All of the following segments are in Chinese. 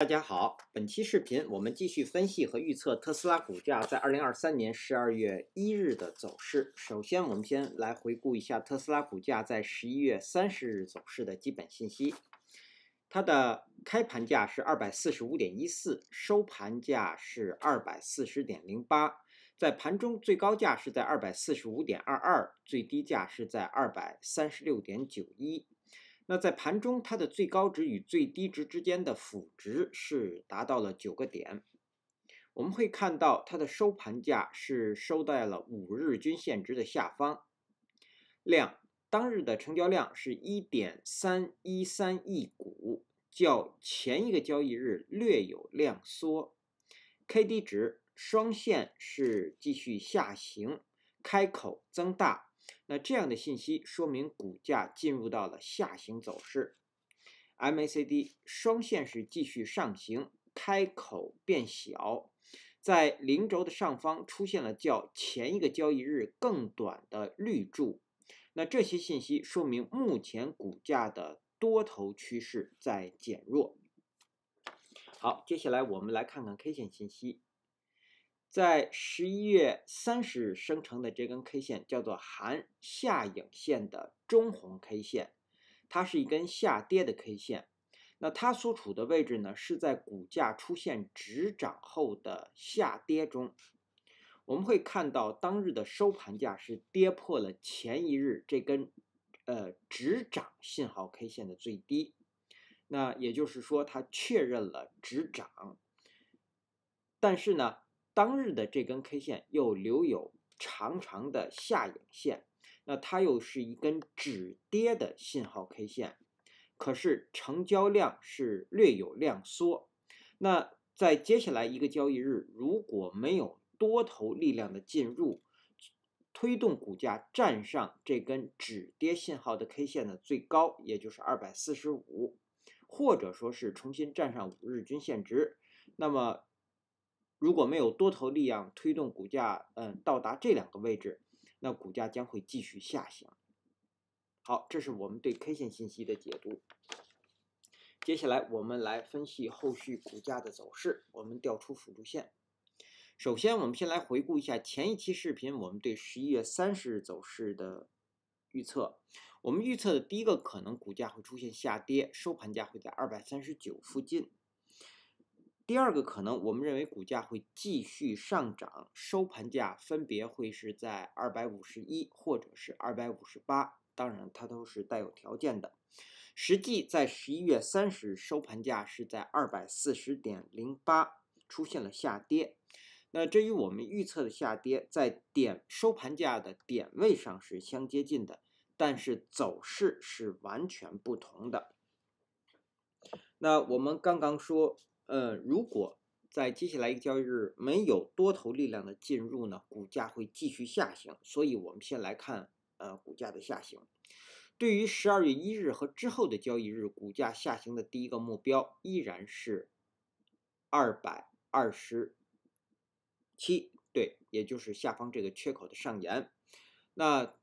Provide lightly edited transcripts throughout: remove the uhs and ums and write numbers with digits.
大家好，本期视频我们继续分析和预测特斯拉股价在2023年12月1日的走势。首先，我们先来回顾一下特斯拉股价在11月30日走势的基本信息。它的开盘价是245.14，收盘价是240.08，在盘中最高价是在245.22，最低价是在236.91。那在盘中，它的最高值与最低值之间的幅值是达到了9个点。我们会看到它的收盘价是收在了5日均线值的下方。当日的成交量是1.313亿股，较前一个交易日略有量缩。KD 值双线是继续下行，开口增大。那这样的信息说明股价进入到了下行走势。MACD 双线是继续上行，开口变小，在零轴的上方出现了较前一个交易日更短的绿柱。那这些信息说明目前股价的多头趋势在减弱。好，接下来我们来看看 K 线信息。在11月30日生成的这根 K 线叫做含下影线的中红 K 线，它是一根下跌的 K 线。那它所处的位置呢，是在股价出现止涨后的下跌中。我们会看到当日的收盘价是跌破了前一日这根止涨信号 K 线的最低。那也就是说，它确认了止涨，但是呢，当日的这根 K 线又留有长长的下影线，那它又是一根止跌的信号 K 线，可是成交量是略有量缩。那在接下来一个交易日，如果没有多头力量的进入，推动股价站上这根止跌信号的 K 线的最高，也就是245，或者说是重新站上5日均线值，那么如果没有多头力量推动股价到达这两个位置，那股价将会继续下行。好，这是我们对 K 线信息的解读。接下来我们来分析后续股价的走势，我们调出辅助线。首先我们先来回顾一下前一期视频我们对11月30日走势的预测。我们预测的第一个可能，股价会出现下跌，收盘价会在239附近。第二个可能，我们认为股价会继续上涨，收盘价分别会是在251或者是258，当然它都是带有条件的。实际在11月30日收盘价是在240.08，出现了下跌。那这与我们预测的下跌在收盘价的点位上是相接近的，但是走势是完全不同的。那我们刚刚说，如果在接下来一个交易日没有多头力量的进入呢，股价会继续下行。所以我们先来看股价的下行。对于12月1日和之后的交易日，股价下行的第一个目标依然是227，对，也就是下方这个缺口的上沿。那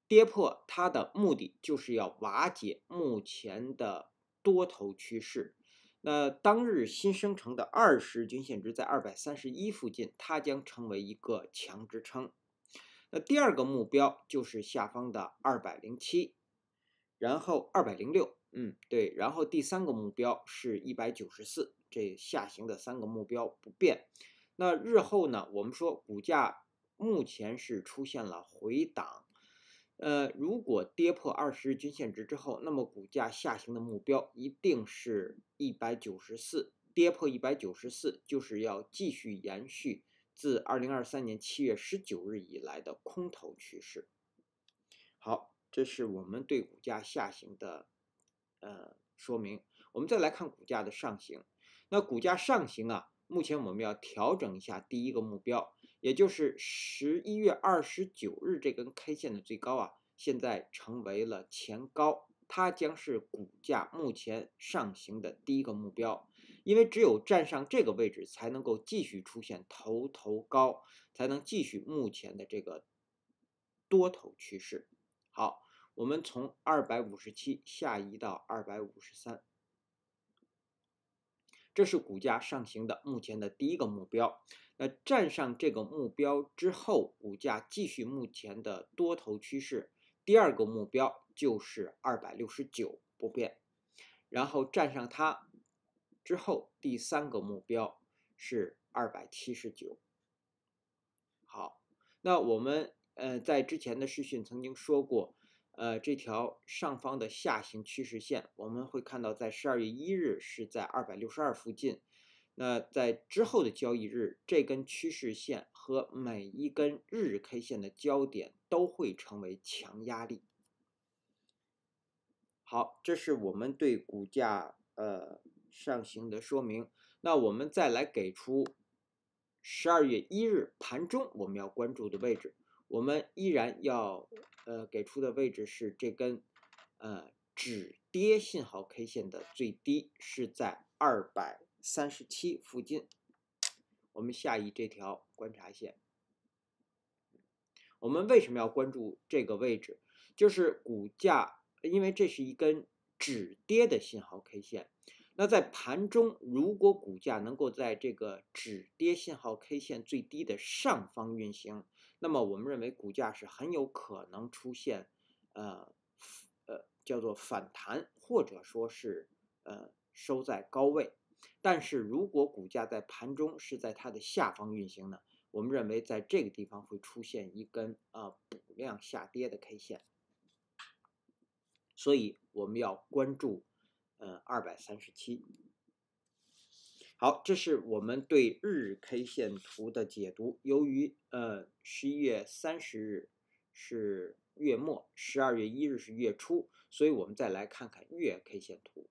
跌破它的目的就是要瓦解目前的多头趋势。那当日新生成的20日均线值在231附近，它将成为一个强支撑。那第二个目标就是下方的207，然后206，对，然后第三个目标是194，这下行的3个目标不变。那日后呢，我们说股价目前是出现了回档，如果跌破20日均线值之后，那么股价下行的目标一定是194，跌破194就是要继续延续自2023年7月19日以来的空头趋势。好，这是我们对股价下行的说明。我们再来看股价的上行。那股价上行啊，目前我们要调整一下第一个目标，也就是11月29日这根 K 线的最高啊，现在成为了前高，它将是股价目前上行的第一个目标。因为只有站上这个位置，才能够继续出现头高，才能继续目前的这个多头趋势。好，我们从257下移到253。这是股价上行的目前的第一个目标。那站上这个目标之后，股价继续目前的多头趋势，第二个目标就是269不变。然后站上它之后，第三个目标是279。好，那我们在之前的视讯曾经说过，这条上方的下行趋势线，我们会看到在12月1日是在262附近。那在之后的交易日，这根趋势线和每一根日 K 线的交点都会成为强压力。好，这是我们对股价上行的说明。那我们再来给出12月1日盘中我们要关注的位置，我们依然要给出的位置是这根止跌信号 K 线的最低是在237附近。我们下移这条观察线。我们为什么要关注这个位置？就是股价，因为这是一根止跌的信号 K 线。那在盘中，如果股价能够在这个止跌信号 K 线最低的上方运行，那么我们认为股价是很有可能出现叫做反弹，或者说是收在高位。但是如果股价在盘中是在它的下方运行呢，我们认为在这个地方会出现一根补量下跌的 K 线，所以我们要关注237。好，这是我们对日 K 线图的解读。由于11月30日是月末，12月1日是月初，所以我们再来看看月 K 线图。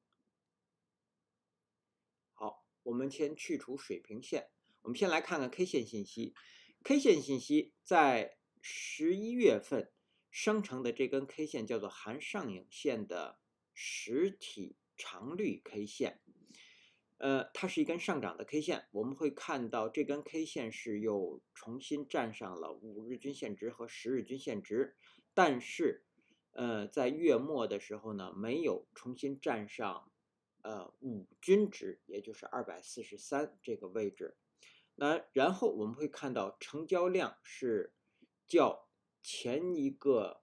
好，我们先去除水平线，我们先来看看 K 线信息。K 线信息在11月份生成的这根 K 线叫做含上影线的实体长绿 K 线。它是一根上涨的 K 线，我们会看到这根 K 线是又重新站上了5日均线值和10日均线值，但是在月末的时候呢，没有重新站上5均值，也就是243这个位置。那然后我们会看到成交量是较前一个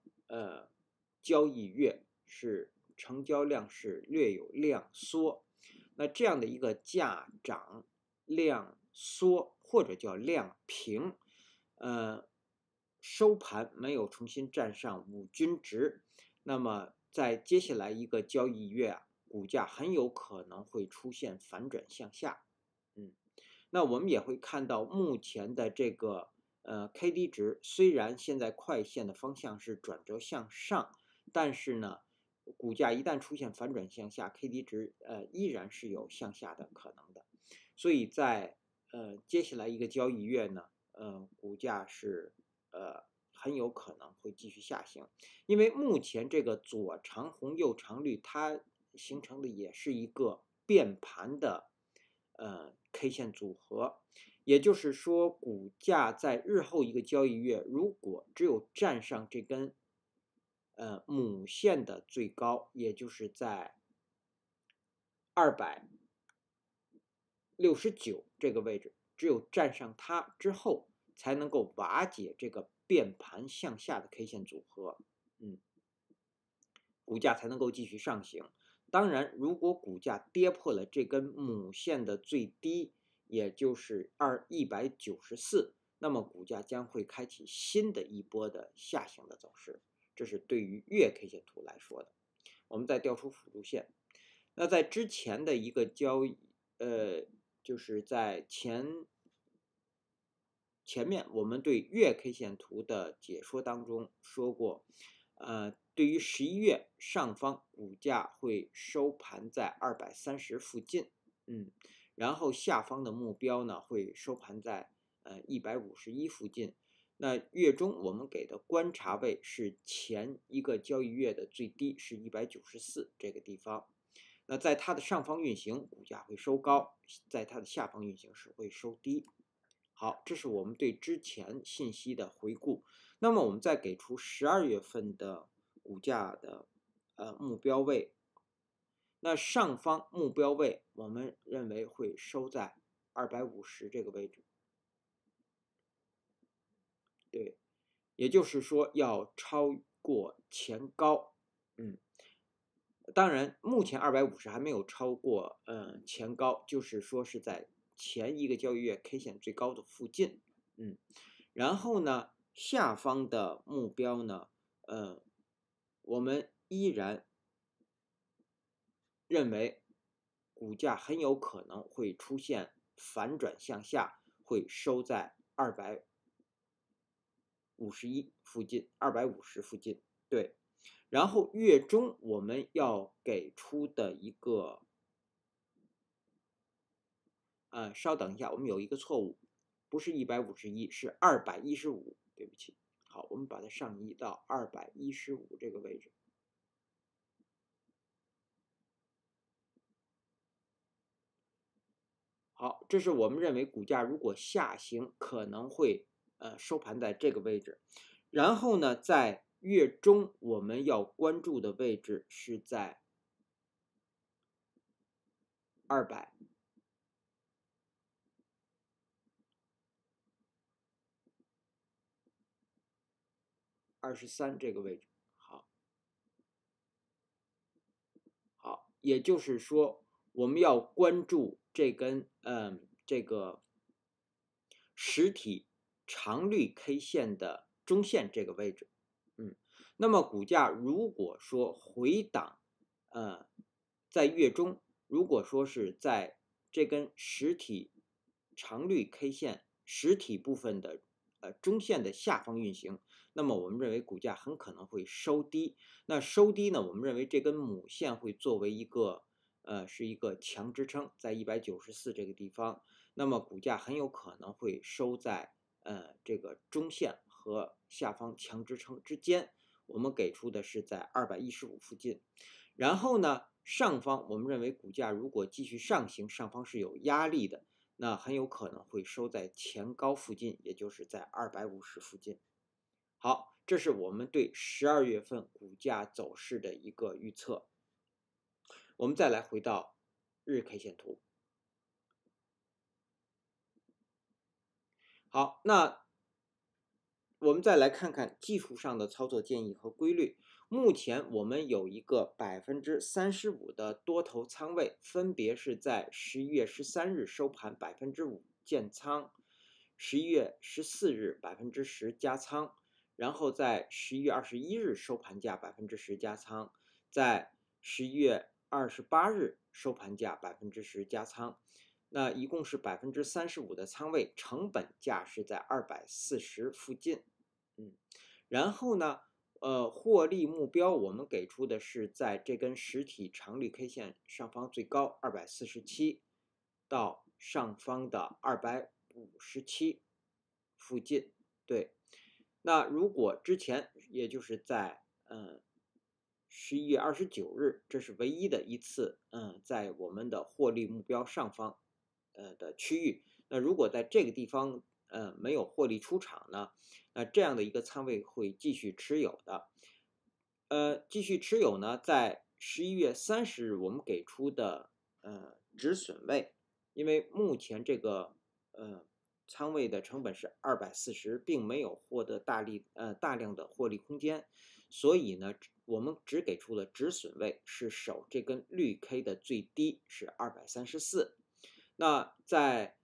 交易月是成交量是略有量缩。那这样的一个价涨量缩或者叫量平，收盘没有重新站上5均值，那么在接下来一个交易月股价很有可能会出现反转向下。那我们也会看到目前的这个KD 值，虽然现在快线的方向是转折向上，但是呢，股价一旦出现反转向下 ，KD 值依然是有向下的可能的。所以在接下来一个交易月呢，股价是很有可能会继续下行，因为目前这个左长红右长绿，它形成的也是一个变盘的K 线组合，也就是说，股价在日后一个交易月，如果只有站上这根母线的最高，也就是在269这个位置，只有站上它之后，才能够瓦解这个变盘向下的 K 线组合，股价才能够继续上行。当然，如果股价跌破了这根母线的最低，也就是194，那么股价将会开启新的一波的下行的走势。这是对于月 K 线图来说的。我们再调出辅助线。那在之前的一个交易，就是在前面我们对月 K 线图的解说当中说过，对于11月上方股价会收盘在230附近，然后下方的目标呢会收盘在151附近。那月中我们给的观察位是前一个交易月的最低是194这个地方。那在它的上方运行，股价会收高；在它的下方运行时会收低。好，这是我们对之前信息的回顾。那么我们再给出12月份的股价的目标位。那上方目标位我们认为会收在250这个位置，对，也就是说要超过前高，当然目前250还没有超过前高，就是说是在前一个交易月 K 线最高的附近，然后呢下方的目标呢，我们依然认为股价很有可能会出现反转向下，会收在251附近，250附近，对。然后月中我们要给出的一个，稍等一下，我们有一个错误，不是151，是215，对不起。好，我们把它上移到215这个位置。好，这是我们认为股价如果下行可能会收盘在这个位置。然后呢，在月中我们要关注的位置是在223这个位置。好，也就是说我们要关注这根这个实体长绿 K 线的中线这个位置，那么股价如果说回档，在月中，如果说是在这根实体长绿 K 线实体部分的中线的下方运行，那么我们认为股价很可能会收低。那收低呢，我们认为这根母线会作为一个是一个强支撑，在194这个地方。那么股价很有可能会收在这个中线和下方强支撑之间，我们给出的是在215附近。然后呢，上方我们认为股价如果继续上行，上方是有压力的，那很有可能会收在前高附近，也就是在250附近。好，这是我们对12月份股价走势的一个预测。我们再来回到日 K 线图。好，那我们再来看看技术上的操作建议和规律。目前我们有一个35%的多头仓位，分别是在11月13日收盘5%建仓，11月14日10%加仓，然后在11月21日收盘价10%加仓，在11月28日收盘价10%加仓。那一共是35%的仓位，成本价是在240附近，然后呢，获利目标我们给出的是在这根实体长绿 K 线上方最高247到上方的257附近，对。那如果之前也就是在11月29日，这是唯一的一次在我们的获利目标上方的区域。那如果在这个地方没有获利出场呢，那这样的一个仓位会继续持有的。继续持有呢，在11月30日我们给出的止损位，因为目前这个仓位的成本是240，并没有获得大量的获利空间，所以呢，我们只给出了止损位是守这根绿 K 的最低是234。那在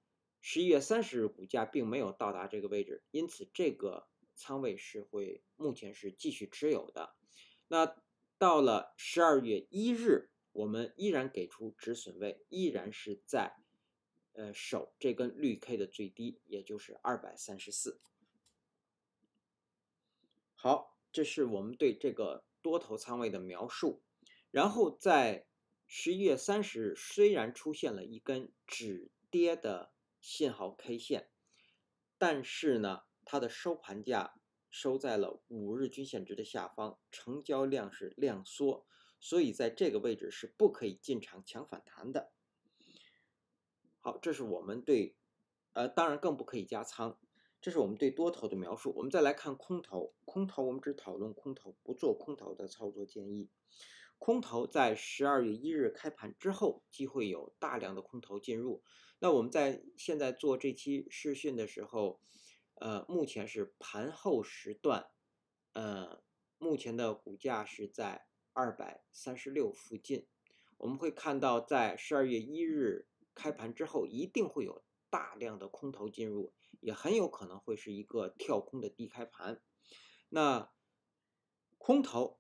11月30日股价并没有到达这个位置，因此这个仓位是会目前是继续持有的。那到了12月1日，我们依然给出止损位，依然是在守这根绿 K 的最低，也就是234。好，这是我们对这个多头仓位的描述。然后在11月30日，虽然出现了一根止跌的信号 K 线，但是呢，它的收盘价收在了5日均线值的下方，成交量是量缩，所以在这个位置是不可以进场抢反弹的。好，这是我们对，当然更不可以加仓。这是我们对多头的描述。我们再来看空头，空头我们只讨论空头，不做空头的操作建议。空头在12月1日开盘之后，机会有大量的空头进入。那我们在现在做这期视讯的时候，目前是盘后时段，目前的股价是在236附近。我们会看到，在12月1日开盘之后，一定会有大量的空头进入，也很有可能会是一个跳空的低开盘。那空头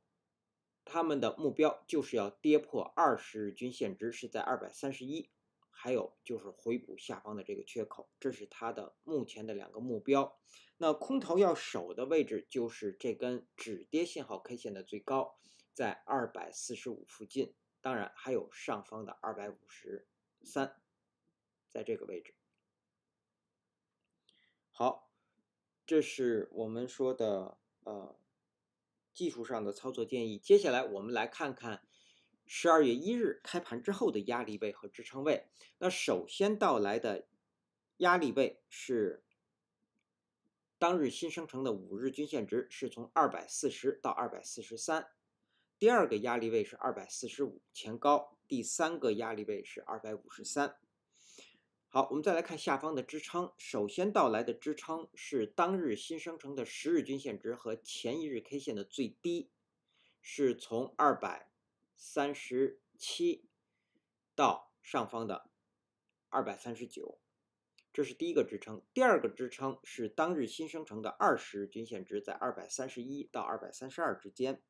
他们的目标就是要跌破20日均线值，是在231，还有就是回补下方的这个缺口，这是它的目前的2个目标。那空头要守的位置就是这根止跌信号 K 线的最高，在245附近，当然还有上方的253，在这个位置。好，这是我们说的技术上的操作建议。接下来我们来看看12月1日开盘之后的压力位和支撑位。那首先到来的压力位是当日新生成的5日均线值，是从240到243。第二个压力位是245前高，第三个压力位是253。好，我们再来看下方的支撑。首先到来的支撑是当日新生成的10日均线值和前一日 K 线的最低，是从237到上方的239，这是第一个支撑。第二个支撑是当日新生成的20日均线值，在231到232之间。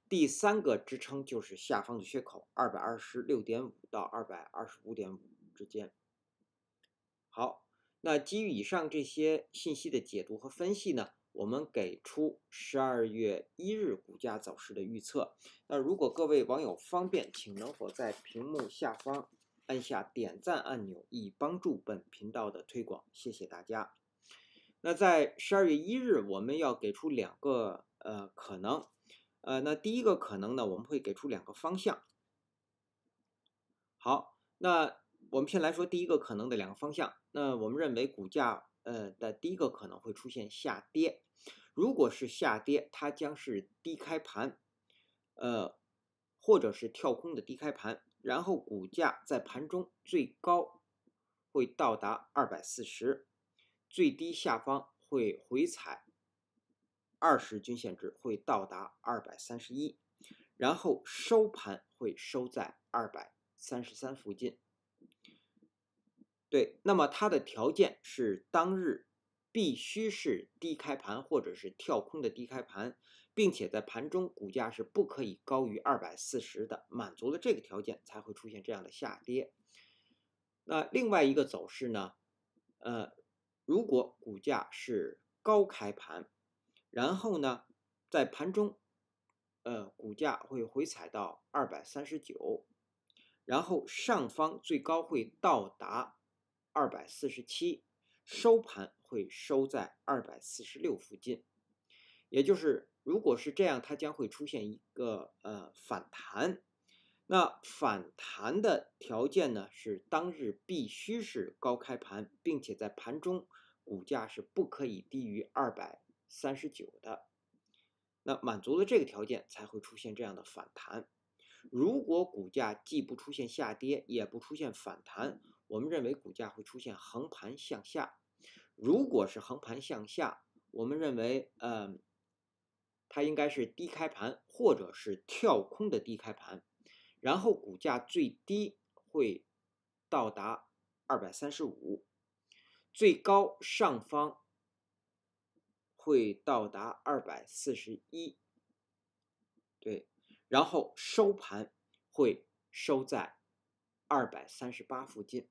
第三个支撑就是下方的缺口 226.5 到225.5之间。好，那基于以上这些信息的解读和分析呢，我们给出12月1日股价走势的预测。那如果各位网友方便，请能否在屏幕下方按下点赞按钮，以帮助本频道的推广，谢谢大家。那在12月1日，我们要给出2个可能。那第一个可能呢，我们会给出2个方向。好，那我们先来说第一个可能的2个方向。那我们认为股价的第一个可能会出现下跌。如果是下跌，它将是低开盘，或者是跳空的低开盘，然后股价在盘中最高会到达240，最低下方会回踩20均线值，会到达231，然后收盘会收在233附近。对，那么它的条件是当日必须是低开盘或者是跳空的低开盘，并且在盘中股价是不可以高于240的，满足了这个条件才会出现这样的下跌。那另外一个走势呢，如果股价是高开盘，然后呢在盘中股价会回踩到239，然后上方最高会到达247，收盘会收在246附近。也就是如果是这样，它将会出现一个反弹。那反弹的条件呢，是当日必须是高开盘，并且在盘中股价是不可以低于239的。那满足了这个条件，才会出现这样的反弹。如果股价既不出现下跌，也不出现反弹，我们认为股价会出现横盘向下。如果是横盘向下，我们认为它应该是低开盘或者是跳空的低开盘，然后股价最低会到达235，最高上方会到达241，对，然后收盘会收在238附近。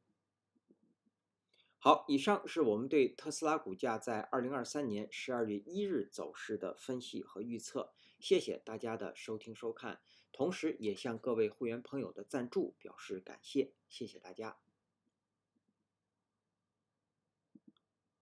好，以上是我们对特斯拉股价在2023年12月1日走势的分析和预测。谢谢大家的收听收看，同时也向各位会员朋友的赞助表示感谢，谢谢大家。